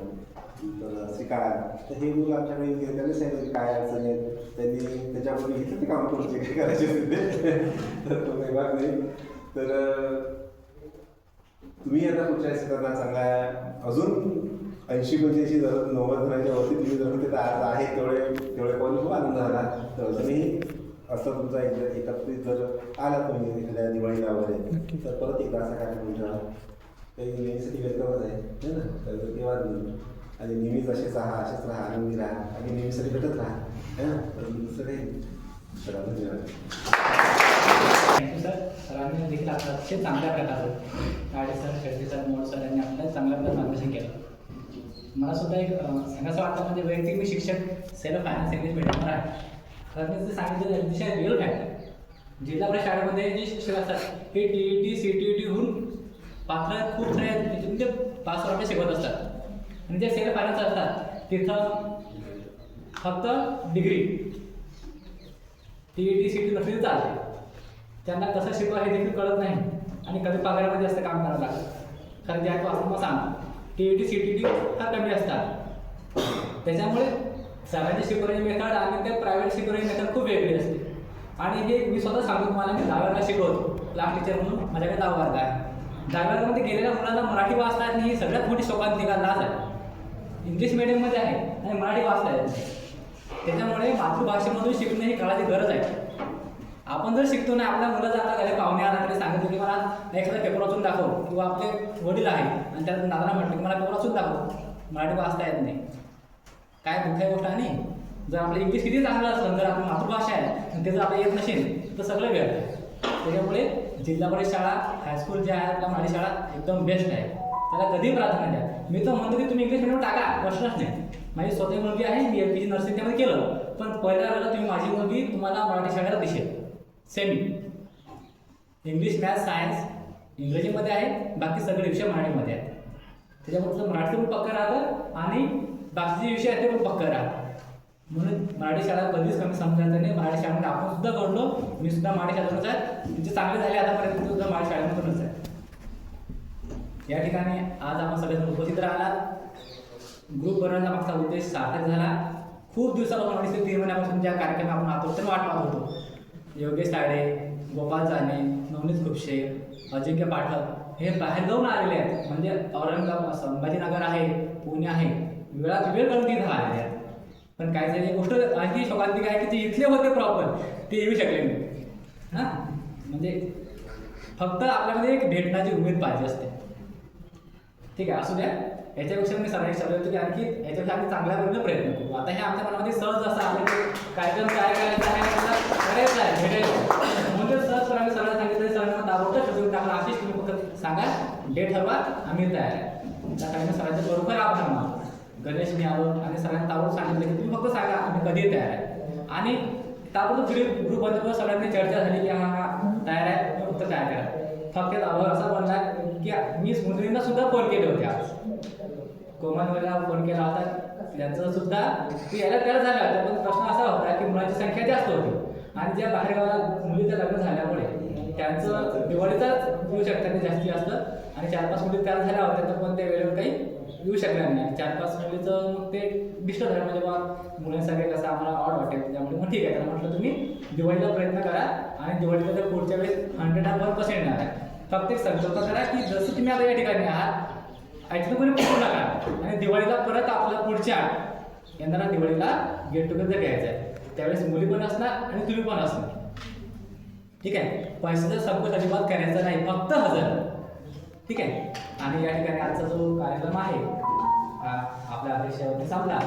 तर श्रीकांत तर हे मुलं आमच्याकडे गेले त्यांनी सांगितलं काय अडचण आहे त्यांनी त्याच्यामध्ये घेतलं ते काम करून काय करायचे होते तर तो काही भाग नाही. तर तुम्ही आता पुढच्या क्षेत्रांना चांगला अजून 80-85 जर 90 जणांच्या वरती तुम्ही जर तिथं आज आहे तेवढे पाहून खूप आनंद झाला. तर अजूनही असं तुमचा एकत्रित जर आला तुम्ही एखाद्या दिवाळीला वगैरे तर परत एकदा असा कार्यक्रम ठेवा काही नेहमीसाठी वेलकमच आहे ना. तर तेव्हा आणि नेहमीच असेच राहा आनंदी राहा आणि नेहमीसाठी भेटत राहा है ना. तर दुसरं काही सगळं धन्यवाद. Thank you sir. सरांनी देखील आपलं अतिशय चांगल्या प्रकारे गाडे सर शेट्टी सर मोड सर यांनी आपल्याला चांगल्या प्रकारे मार्गदर्शन केलं. मला सुद्धा एक सांगायचं वाटतं म्हणजे वैयक्तिक मी शिक्षक सेल्फ फायनान्स इंग्लिश मीडियमवर आहे. खरं ते सांगितलं अतिशय रिअल फॅक्ट आहे. जिल्हा परिषद शाळेमध्ये जे शिक्षक असतात हे TET CTET होऊन पात्र खूप सारे म्हणजे पासवर आपले शिकवत असतात आणि जे सेल्फ फायनान्स असतात तिथं फक्त डिग्री TET CTET नसली चालते. त्यांना कसं शिकवा हे देखील कळत नाही आणि कधी पगारामध्ये जास्त काम करावं लागतं. कारण ज्या असं मग सांग TET CTET हा कमी असतात. त्याच्यामुळे सरांची शिकवण्याची मेथड आणि त्या प्रायव्हेट शिकवण्याची मेथड खूप वेगळी असते. आणि हे मी स्वतः सांगतो तुम्हाला मी 10 वर्गाला शिकवतो क्लास टीचर म्हणून माझ्याकडे 10 वर्ग आहे. 10 वर्गामध्ये गेलेल्या मुलांना मराठी वाचता येत नाही ही सगळ्यात मोठी शोकांतिका लाज आहे. इंग्लिश मिडियममध्ये आहे आणि मराठी वाचता येत नाही. त्याच्यामुळे मातृभाषेमधून शिकणे ही काळाची गरज आहे. आपण जर शिकतो नाही आपल्या मुलं जर आपल्या घरी पाहुणे आला तरी सांगितलं की मला एखादा पेपर वाचून दाखव किंवा आपले वडील आहे आणि त्यात दादाला म्हटलं की मला पेपर वाचून दाखव मराठी वाचता येत नाही काय दुःख गोष्ट आहे नाही. जर आपलं इंग्लिश किती चांगलं असलं, जर आपली मातृभाषा आहे आणि ते जर आपल्याला येत नसेल तर सगळं व्यर्थ आहे. त्याच्यामुळे जिल्हा परिषद शाळा, हायस्कूल जे आहे आपल्या मराठी शाळा एकदम बेस्ट आहे. त्याला कधी प्राधान्य द्या. मी तर म्हणतो की तुम्ही इंग्लिश मिडियम टाका, प्रश्नच नाही. माझी स्वतःची मुलगी आहे, मी LKG नर्सिंग त्यामध्ये केलं, पण पहिल्या वेळेला तुम्ही माझी मुलगी तुम्हाला मराठी शाळेला दिसेल सेमी. इंग्लिश, मॅथ्स, सायन्स इंग्रजीमध्ये आहे, बाकी सगळे विषय मराठीमध्ये आहेत. त्याच्यामुळे तुझं मराठी पण पक्कं राहतं आणि बाकीचे विषय आहेत ते पण पक्कं राहतं. म्हणून मराठी शाळा कधीच कमी समजायचं नाही. मराठी शाळेमध्ये आपण सुद्धा घडलो, मी सुद्धा मराठी शाळेतूनच आहे, तिचे चांगले झाले आतापर्यंत सुद्धा मराठी शाळेमधूनच आहे. या ठिकाणी आज आपण सगळेजण उपस्थित राहिला. ग्रुप बनवण्याचा मागचा उद्देश सार्थक झाला. खूप दिवसापासून 3 महिन्यापासून ज्या कार्यक्रम आपण आतुरतेने वाट पाहत होतो, योगेश तायडे, गोपाल जाने, नवनीत खुपशे, अजिंक्य पाठक हे बाहेर जाऊन आलेले आहेत. म्हणजे औरंगाबाद, संभाजीनगर आहे, पुणे आहे, वेळात वेळ काढून तिथं आलेले आहेत. पण काय झाली गोष्ट आणखी शोकांतिक आहे की ते इथले होते प्रॉपर, ते येऊ शकले नाही. हां, म्हणजे फक्त आपल्यामध्ये एक भेटण्याची उमेद पाहिजे असते. ठीक आहे, असू द्या. याच्यापेक्षा मी सरांनी सल्ला देतो की आणखी याच्यापेक्षा आम्ही चांगल्या पद्धतीने प्रयत्न करू. आता हे आमच्या मनामध्ये सहज असं आलं की कार्यक्रम काय करायचं आहे, करायचं आहे, भेटायचं म्हणजे सहज सरांनी सगळं सांगितलं, सरांना ताबडतोब ठरवून टाकलं. आशिष तुम्ही फक्त सांगा, डेट ठरवा, आम्ही तयार आहे. त्या सरांनी सरांचे बरोबर आभार मानतो. गणेश मी आलो आणि सरांनी ताबडतोब सांगितलं की तुम्ही फक्त सांगा, आम्ही कधी तयार आहे. आणि ताबडतोब ग्रुप बनतो, सगळ्यांनी चर्चा झाली की हा तयार आहे, तुम्ही फक्त तयार करा. फक्त अभाव असा बनला की मी मुलींना सुद्धा फोन केले होते. आज कोमलला फोन केला होता, त्यांचं सुद्धा ते यायला तयार झाल्या होत्या, पण प्रश्न असा होता की मुलांची संख्या जास्त होती आणि ज्या बाहेरगावाला मुलीचं लग्न झाल्यामुळे त्यांचं दिवाळीचाच येऊ शकतात ते जास्ती असतं. आणि 4-5 मुली तयार झाल्या होत्या, तर पण त्या वेळेवर काही येऊ शकल्या नाही. 4-5 मुलीचं मग ते डिस्टर्ब झालं. म्हणजे बा मुलांसाठी कसं आम्हाला ऑड वाटेल, त्यामुळे मग ठीक आहे. त्याला म्हटलं तुम्ही दिवाळीला प्रयत्न करा आणि दिवाळीला तर पुढच्या वेळेस 101% येणार आहे. फक्त एक संकल्प करा की जसं तुम्ही आता या ठिकाणी आहात, ऐकलं कोणी पडू नका. आणि दिवाळीला परत आपल्याला पुढच्या येणाऱ्या दिवाळीला गेट टुगेदर घ्यायचं आहे. त्यावेळेस मुली पण असणार आणि तुम्ही पण असणार. ठीक आहे, पैशाचा संकोच अजिबात करायचा नाही, फक्त हजर. ठीक आहे. आणि या ठिकाणी आजचा जो कार्यक्रम आहे आपल्या अध्यक्षावरती संपला.